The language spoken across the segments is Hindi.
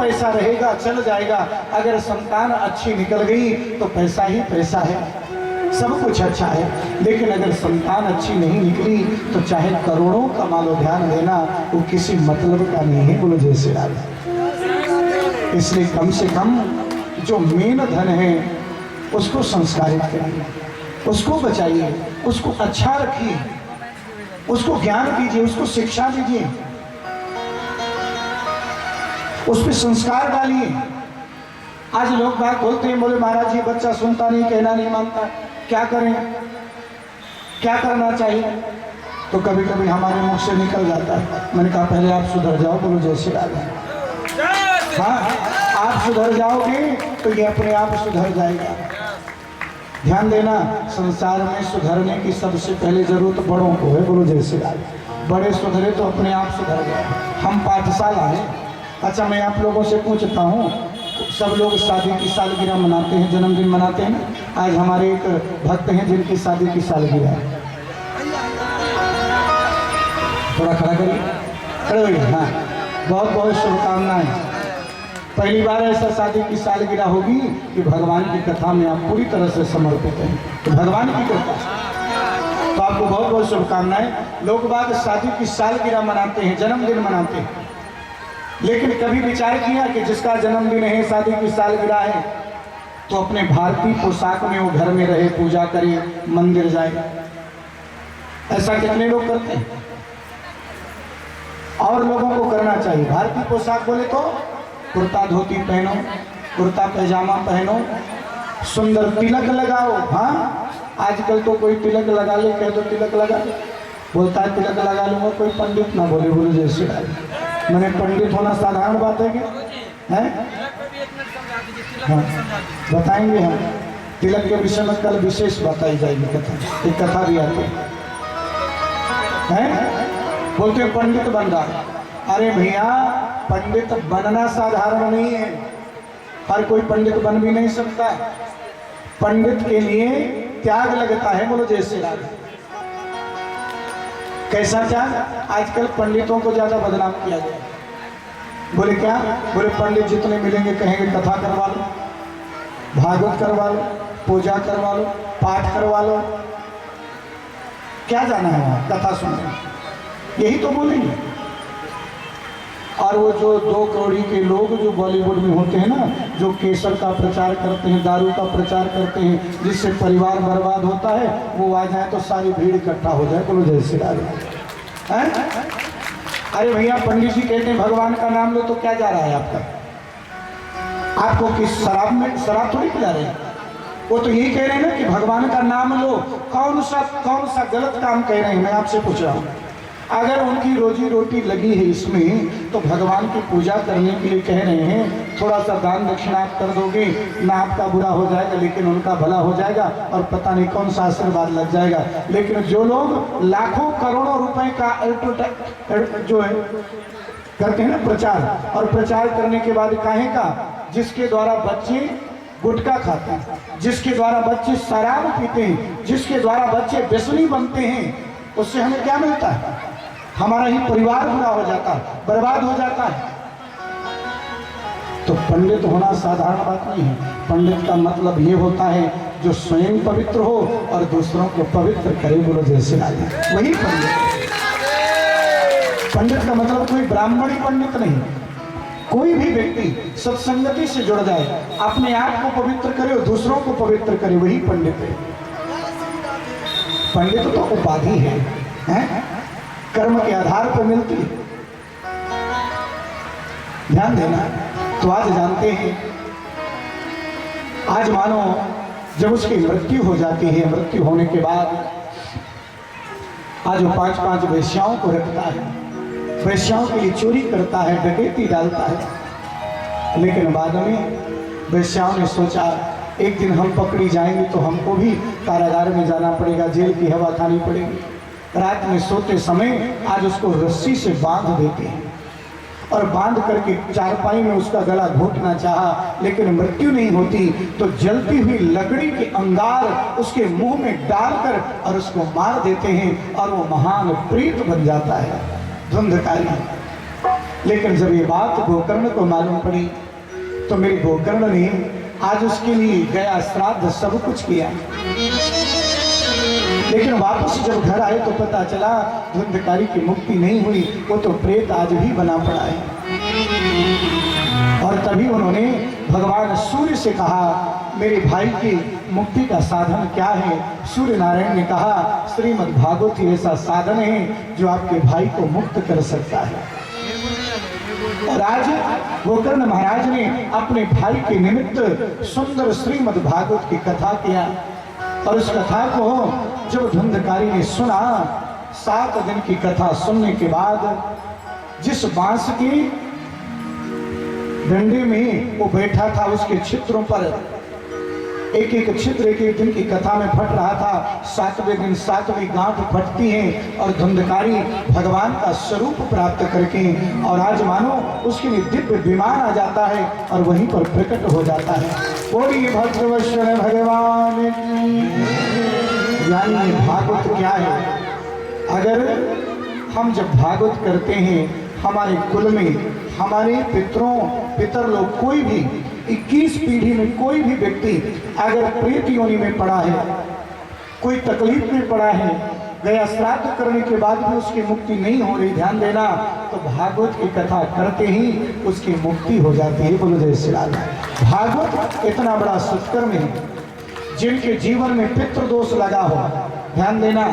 पैसा रहेगा चल जाएगा, अगर संतान अच्छी निकल गई तो पैसा ही पैसा है, सब कुछ अच्छा है। लेकिन अगर संतान अच्छी नहीं निकली तो चाहे करोड़ों का मालो ध्यान देना, वो किसी मतलब का नहीं है। बोलो जय श्री राम। इसलिए कम से कम जो मेन धन है उसको संस्कारित करिए, उसको बचाइए, उसको अच्छा रखिए, उसको ज्ञान दीजिए, उसको शिक्षा दीजिए, उस पर संस्कार डालिए। आज लोग बात बोलते हैं, बोले महाराज जी बच्चा सुनता नहीं, कहना नहीं मानता, क्या करें, क्या करना चाहिए? तो कभी कभी हमारे मुख से निकल जाता है, मैंने कहा पहले आप सुधर जाओ। बोलो जय श्री राम। हाँ, आप सुधर जाओगे तो ये अपने आप सुधर जाएगा। ध्यान देना, संसार में सुधरने की सबसे पहले जरूरत बड़ों को है। बोलो जय श्री राम। बड़े सुधरे तो अपने आप सुधर जाए। हम पाठशाला हैं। अच्छा, मैं आप लोगों से पूछता हूँ, सब लोग शादी की सालगिरह मनाते हैं, जन्मदिन मनाते हैं ना। आज हमारे एक भक्त हैं जिनकी शादी की सालगिरह है, थोड़ा खड़ा करिए, खड़े होइए। हाँ, बहुत बहुत शुभकामनाएं। पहली बार ऐसा शादी की सालगिरह होगी कि भगवान की कथा में आप पूरी तरह से समर्पित हैं, तो भगवान की कृपा, तो आपको बहुत बहुत शुभकामनाएं। लोग बाग शादी की सालगिरह मनाते हैं, जन्मदिन मनाते हैं, लेकिन कभी विचार किया कि जिसका जन्मदिन है, शादी की सालगिरह है, तो अपने भारतीय पोशाक में वो घर में रहे, पूजा करे, मंदिर जाए? ऐसा कितने लोग करते हैं? और लोगों को करना चाहिए। भारतीय पोशाक बोले तो कुर्ता धोती पहनो, कुर्ता पैजामा पहनो, सुंदर तिलक लगाओ। हाँ, आजकल तो कोई तिलक लगा ले, कह दो तिलक लगा, बोलता है तिलक लगा लूंगा, कोई पंडित ना बोले। बोलो जय श्री राम। मैंने पंडित होना साधारण बात है क्या? है? हाँ, बताएंगे हम। तिलक के विषय में कल विशेष बताई जाएगी कथा, एक कथा भी आती है। बोलते हैं पंडित बन रहा। अरे भैया, पंडित बनना साधारण नहीं है, हर कोई पंडित बन भी नहीं सकता। पंडित के लिए त्याग लगता है। बोलो जय श्री राम। कैसा त्याग? आजकल पंडितों को ज्यादा बदनाम किया गया। बोले क्या? बोले पंडित जितने मिलेंगे कहेंगे कथा करवा लो, भागवत करवा लो, पूजा करवा लो, पाठ करवा लो। क्या जाना है वहां कथा सुनने? यही तो बोलेंगे। और वो जो 2 करोड़ के लोग जो बॉलीवुड में होते हैं ना, जो केसर का प्रचार करते हैं, दारू का प्रचार करते हैं, जिससे परिवार बर्बाद होता है, वो आ जाए तो सारी भीड़ इकट्ठा हो जाए। बोलो जय श्री राम। अरे भैया, पंडित जी कहते हैं भगवान का नाम लो, तो क्या जा रहा है आपका? आपको किस शराब में, शराब थोड़ी पिला रहे हैं। वो तो यही कह रहे हैं ना कि भगवान का नाम लो। कौन सा गलत काम कह रहे हैं? मैं आपसे पूछ रहा हूँ। अगर उनकी रोजी रोटी लगी है इसमें, तो भगवान की पूजा करने के लिए कह रहे हैं, थोड़ा सा दान दक्षिणा आप कर दोगे ना, आपका बुरा हो जाएगा लेकिन उनका भला हो जाएगा, और पता नहीं कौन सा आशीर्वाद लग जाएगा। लेकिन जो लोग लाखों करोड़ों रुपए का जो है करते हैं ना प्रचार, और प्रचार करने के बाद काहे का, जिसके द्वारा बच्चे गुटखा खाते हैं, जिसके द्वारा बच्चे शराब पीते हैं, जिसके द्वारा बच्चे व्यसनी बनते हैं, उससे हमें क्या मिलता है? हमारा ही परिवार बुरा हो जाता है, बर्बाद हो जाता है। तो पंडित होना साधारण बात नहीं है। पंडित का मतलब ये होता है जो स्वयं पवित्र हो और दूसरों को पवित्र करे। बोलो जय श्री राम। वही पंडित। पंडित का मतलब कोई ब्राह्मणी पंडित नहीं। कोई भी व्यक्ति सत्संगति से जुड़ जाए, अपने आप को पवित्र करे और दूसरों को पवित्र करे, वही पंडित है। पंडित तो उपाधि है, कर्म के आधार पर मिलती है। ध्यान देना। तो आज जानते हैं, आज मानो जब उसकी मृत्यु हो जाती है, मृत्यु होने के बाद आज वो 5-5 वेश्याओं को रखता है, वेश्याओं के लिए चोरी करता है, डकैती डालता है। लेकिन बाद में वेश्याओं ने सोचा एक दिन हम पकड़ी जाएंगे तो हमको भी कारागार में जाना पड़ेगा, जेल की हवा खानी पड़ेगी। रात में सोते समय आज उसको रस्सी से बांध देते हैं, और बांध करके चारपाई में उसका गला घोटना चाहा, लेकिन मृत्यु नहीं होती। तो जलती हुई लकड़ी के अंगार उसके मुंह में डालकर और उसको मार देते हैं, और वो महान प्रेत बन जाता है, धुंधकारी। लेकिन जब ये बात गोकर्ण को मालूम पड़ी तो मेरे गोकर्ण ने आज उसके लिए गया, श्राद्ध, सब कुछ किया। लेकिन वापस जब घर आए तो पता चला धुंधकारी की मुक्ति नहीं हुई, वो तो प्रेत आज भी बना पड़ा है। और तभी उन्होंने भगवान सूर्य से कहा, मेरे भाई की मुक्ति का साधन क्या है? सूर्य नारायण ने कहा, श्रीमद् भागवत ही ऐसा साधन है जो आपके भाई को मुक्त कर सकता है। और आज गोकर्ण महाराज ने अपने भाई के निमित्त सुंदर श्रीमद् भागवत की कथा किया। और उस कथा को जब धुंधकारी ने सुना, 7 दिन की कथा सुनने के बाद जिस बांस की डंडे में वो बैठा था, उसके छिद्रों पर एक एक छिद्र एक एक दिन की कथा में फट रहा था। 7वें दिन 7वीं गांठ फटती है और धुंधकारी भगवान का स्वरूप प्राप्त करके, और आज मानो उसके लिए दिव्य विमान आ जाता है और वहीं पर प्रकट हो जाता है। बोलिए भद्रवश्वर भगवान की। यानी भागवत क्या है? अगर हम जब भागवत करते हैं, हमारे कुल में हमारे पितर लोग, कोई भी 21 पीढ़ी में कोई भी व्यक्ति अगर प्रेत योनि में पड़ा है, कोई तकलीफ में पड़ा है, गया श्राद्ध करने के बाद भी उसकी मुक्ति नहीं हो रही, ध्यान देना, तो भागवत की कथा करते ही उसकी मुक्ति हो जाती है। बोलो जय श्री राम। भागवत इतना बड़ा सत्कर्म है, जिनके जीवन में पितृदोष लगा हो, ध्यान देना,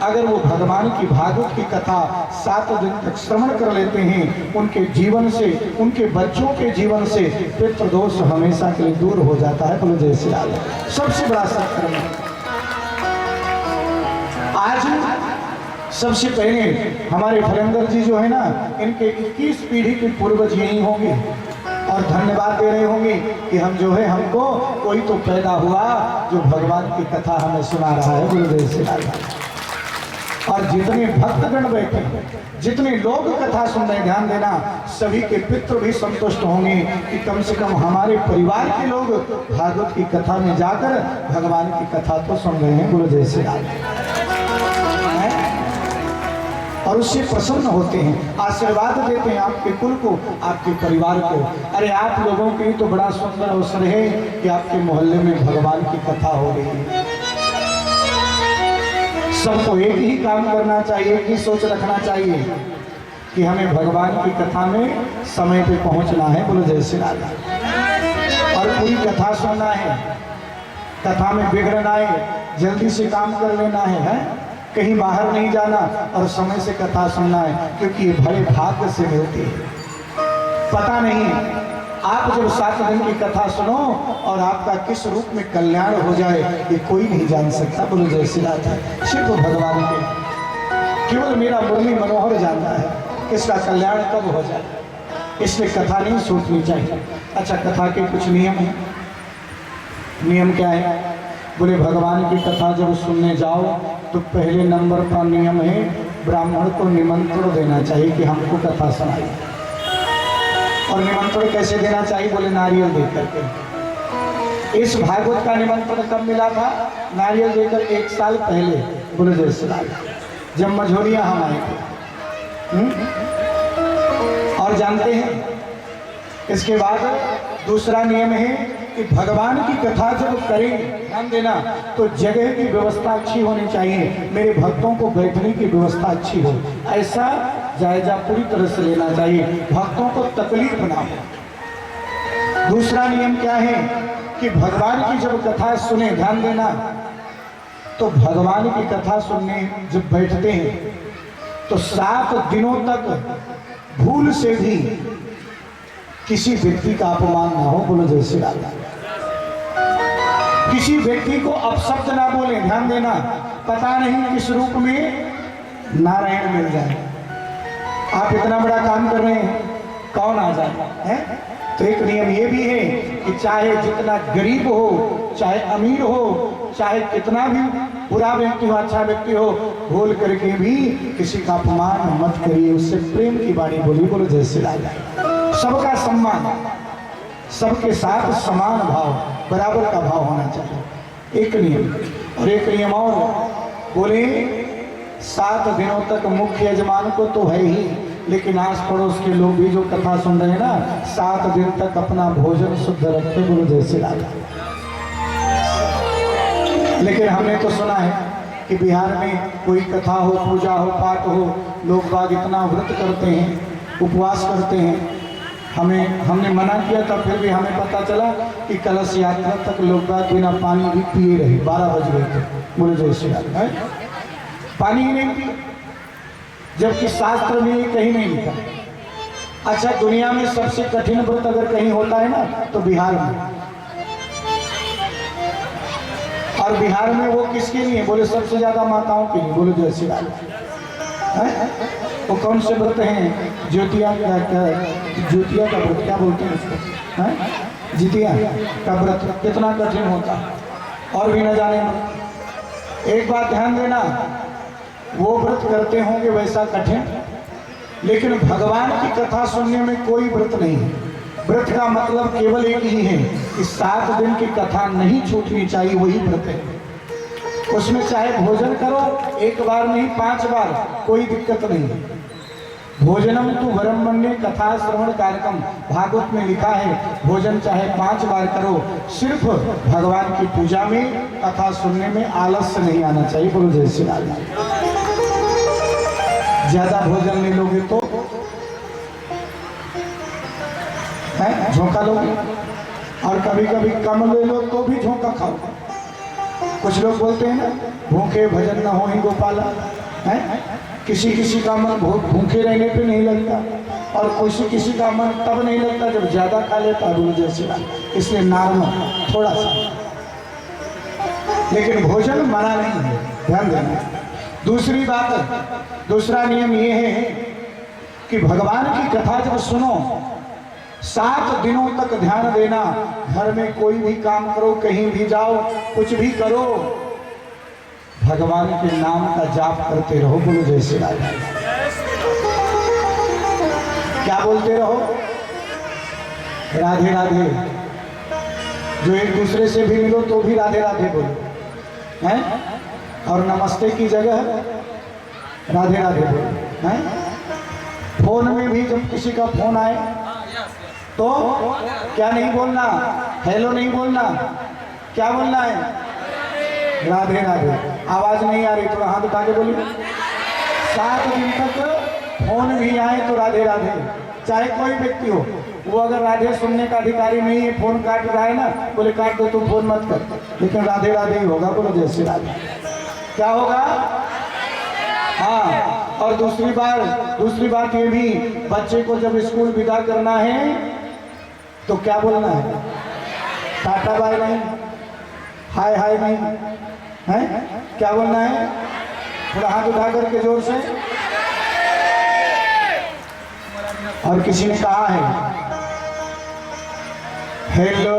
अगर वो भगवान की भागवत की कथा 7 दिन तक श्रवण कर लेते हैं, उनके जीवन से, उनके बच्चों के जीवन से पितृदोष हमेशा के लिए दूर हो जाता है। बोलो जय श्री राम। सबसे बड़ा सत्कर्म। आज सबसे पहले हमारे फलंदर जी जो है ना, इनके 21 पीढ़ी के पूर्वज यही होंगे और धन्यवाद दे रहे होंगे कि हम जो है, हमको कोई तो पैदा हुआ जो भगवान की कथा हमें सुना रहा है। बोलो जय श्री राम। और जितने भक्तगण बैठे, जितने लोग कथा सुन रहे, ध्यान देना, सभी के पितृ भी संतुष्ट होंगे कि कम से कम हमारे परिवार के लोग भागवत की कथा में जाकर भगवान की कथा तो सुन रहे हैं। बोलो जय श्री राम। और उससे प्रसन्न होते हैं, आशीर्वाद देते हैं आपके कुल को, आपके परिवार को। अरे आप लोगों के लिए तो बड़ा सुंदर अवसर है कि आपके मोहल्ले में भगवान की कथा हो रही है। सबको एक ही काम करना चाहिए, एक ही सोच रखना चाहिए कि हमें भगवान की कथा में समय पे पहुंचना है। बोलो जय श्री राम। और पूरी कथा सुनना है, कथा में बिगड़ ना है, जल्दी से काम कर लेना है, कहीं बाहर नहीं जाना और समय से कथा सुनना है, क्योंकि ये बड़े भाग्य से मिलती है। पता नहीं आप जब 7 दिन की कथा सुनो और आपका किस रूप में कल्याण हो जाए, ये कोई नहीं जान सकता। बोलो जय श्री राम। सिर्फ भगवान के, केवल मेरा मुरली मनोहर जानता है किसका कल्याण कब हो जाए, इसलिए कथा नहीं सोचनी चाहिए। अच्छा, कथा के कुछ नियम हैं। नियम क्या है? बोले भगवान की कथा जब सुनने जाओ तो पहले नंबर का नियम है, ब्राह्मण को निमंत्रण देना चाहिए कि हमको कथा सुनाई। और निमंत्रण कैसे देना चाहिए? बोले नारियल दे करके। इस भागवत का निमंत्रण कब मिला था? नारियल देकर 1 साल पहले। बोले जय श्री राम। जब मझोलिया हम आए थे। और जानते हैं, इसके बाद दूसरा नियम है कि भगवान की कथा जब करें, ध्यान देना, तो जगह की व्यवस्था अच्छी होनी चाहिए, मेरे भक्तों को बैठने की व्यवस्था अच्छी हो, ऐसा जायजा पूरी तरह से लेना चाहिए, भक्तों को तकलीफ ना हो। दूसरा नियम क्या है कि भगवान की जब कथा सुने, ध्यान देना, तो भगवान की कथा सुनने जब बैठते हैं तो 7 दिनों तक भूल से भी किसी व्यक्ति का अपमान ना हो। बोलो जय श्री राम। किसी व्यक्ति को अपशब्द ना बोले, ध्यान देना, पता नहीं किस रूप में नारायण मिल जाए। आप इतना बड़ा काम कर रहे हैं, कौन आ जाए है? तो एक नियम ये भी है कि चाहे जितना गरीब हो, चाहे अमीर हो, चाहे कितना भी बुरा व्यक्ति हो, अच्छा व्यक्ति हो, भूल करके भी किसी का अपमान मत करिए, उससे प्रेम की वाणी बोली। बोलो जय श्री राम। सबका सम्मान, सबके साथ समान भाव, बराबर का भाव होना चाहिए, एक नियम। और एक नियम और, बोले 7 दिनों तक मुख्य यजमान को तो है ही, लेकिन आस पड़ोस के लोग भी जो कथा सुन रहे हैं ना, 7 दिन तक अपना भोजन शुद्ध रखते गुरु जय श्री राम। लेकिन हमने तो सुना है कि बिहार में कोई कथा हो, पूजा हो, पाठ हो, लोग बाग इतना व्रत करते हैं, उपवास करते हैं। हमने मना किया था, फिर भी हमें पता चला कि कलश यात्रा तक लोग बाग बिना पानी भी पिए रहे। 12 बज गए थे, बोले जय श्री राम, पानी ही नहीं पिए, जबकि शास्त्र में ये कहीं नहीं लिखा। अच्छा, दुनिया में सबसे कठिन व्रत अगर कहीं होता है ना तो बिहार में। और बिहार में वो किसके लिए? बोले सबसे ज्यादा माताओं के लिए। बोले जय श्री राम। वो कौन से व्रत हैं? ज्योतिया का व्रत, क्या बोलते हैं उसको? जितिया का व्रत कितना कठिन होता है, और भी न जाने। एक बात ध्यान देना, वो व्रत करते होंगे वैसा कठिन, लेकिन भगवान की कथा सुनने में कोई व्रत नहीं है। व्रत का मतलब केवल एक ही है कि 7 दिन की कथा नहीं छूटनी चाहिए, वही व्रत है। उसमें चाहे भोजन करो, 1 बार नहीं 5 बार, कोई दिक्कत नहीं। भोजनम तु वरम मन्ये कथा श्रवण कार्यक्रम, भागवत में लिखा है, भोजन चाहे 5 बार करो, सिर्फ भगवान की पूजा में, कथा सुनने में आलस्य नहीं आना चाहिए। बोलो जय श्री राम। ज्यादा भोजन ले लोगे तो झोंका लोगे, और कभी कभी कम ले लो तो भी झोंका खाओ। कुछ लोग बोलते हैं ना, भूखे भजन न हो ही गोपाला, है? किसी का मन भूखे रहने पे नहीं लगता, और किसी का मन तब नहीं लगता जब ज्यादा खा लेता है जैसे। इसलिए नॉर्मल थोड़ा सा, लेकिन भोजन मना नहीं है, ध्यान देना। दूसरी बात, दूसरा नियम ये है कि भगवान की कथा जब सुनो, 7 दिनों तक ध्यान देना। घर में कोई भी काम करो, कहीं भी जाओ, कुछ भी करो, भगवान के नाम का जाप करते रहो। बोलो जय श्री राम। क्या बोलते रहो? राधे राधे। जो एक दूसरे से भी मिलो तो भी राधे राधे बोलो, हैं? और नमस्ते की जगह राधे राधे बोलो, हैं? फोन में भी जब किसी का फोन आए तो क्या नहीं बोलना? हेलो नहीं बोलना, क्या बोलना है? राधे राधे। आवाज नहीं आ रही, थोड़ा हाथ उठा के बोलिए। 7 दिन तक फोन भी आए तो राधे राधे, चाहे कोई व्यक्ति हो। वो अगर राधे सुनने का अधिकारी नहीं है, फोन काट रहा है ना, बोले काट दो, तू फोन मत कर, लेकिन राधे राधे ही होगा। बोलो जय श्री राधे। क्या होगा? हाँ। और दूसरी बात ये भी, बच्चे को जब स्कूल विदा करना है तो क्या बोलना है? टाटा बाय नहीं, हाय हाय नहीं, है? क्या बोलना है? थोड़ा हाथ उठा करके जोर से। और किसी ने कहा है हेलो